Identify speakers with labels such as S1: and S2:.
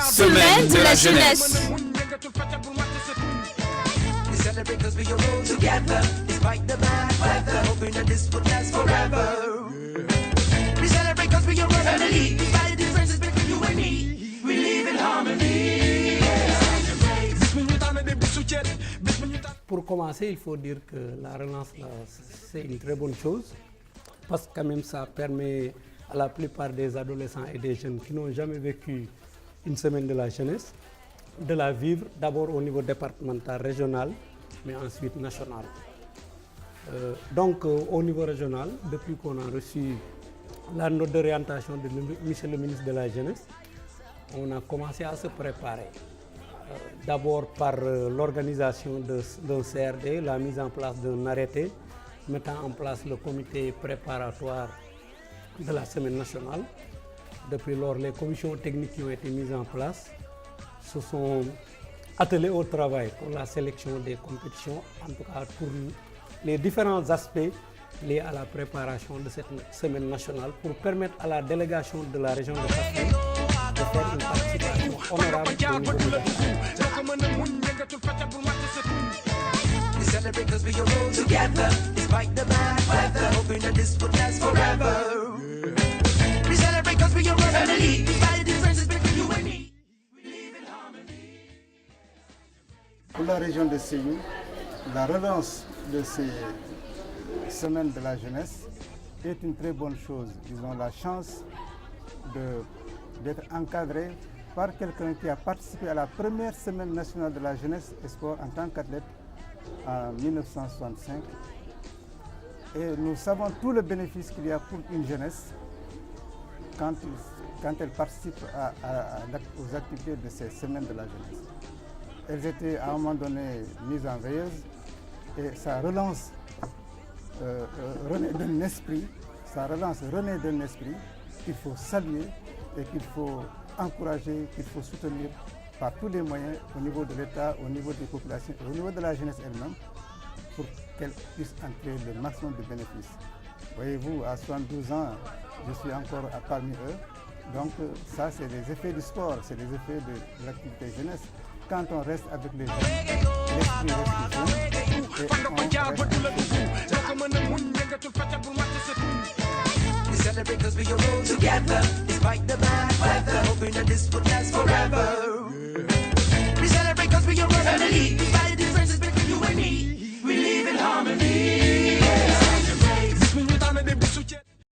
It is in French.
S1: Semaine de la jeunesse.
S2: Pour commencer, il faut dire que la relance, c'est une très bonne chose parce que quand même ça permet à la plupart des adolescents et des jeunes qui n'ont jamais vécu une semaine de la jeunesse de la vivre d'abord au niveau départemental, régional, mais ensuite national. Donc au niveau régional, depuis qu'on a reçu la note d'orientation de monsieur le ministre de la Jeunesse, on a commencé à se préparer. D'abord par l'organisation d'un CRD, la mise en place d'un arrêté, mettant en place le comité préparatoire de la semaine nationale. Depuis lors, les commissions techniques qui ont été mises en place se sont attelées au travail pour la sélection des compétitions, en tout cas pour les différents aspects liés à la préparation de cette semaine nationale pour permettre à la délégation de la région de Kaffrine de faire une participation honorable au niveau de
S3: Pour la région de Sédhiou, la relance de ces semaines de la jeunesse est une très bonne chose. Ils ont la chance d'être encadrés par quelqu'un qui a participé à la première semaine nationale de la jeunesse et sport en tant qu'athlète en 1965. Et nous savons tout le bénéfice qu'il y a pour une jeunesse quand elle participe aux activités de ces semaines de la jeunesse. Elles étaient à un moment donné mises en veilleuse et ça relance renaît d'un esprit, qu'il faut saluer et qu'il faut encourager, qu'il faut soutenir par tous les moyens au niveau de l'État, au niveau des populations et au niveau de la jeunesse elle-même pour qu'elle puisse en tirer le maximum de bénéfices. Voyez-vous, à 72 ans, je suis encore parmi eux. Donc ça, c'est les effets du sport, c'est les effets de l'activité jeunesse. Quand on reste avec les jeunes, l'esprit reste jeune et
S1: Celebrate 'cause we are all together, despite the bad weather, hoping that this would last forever.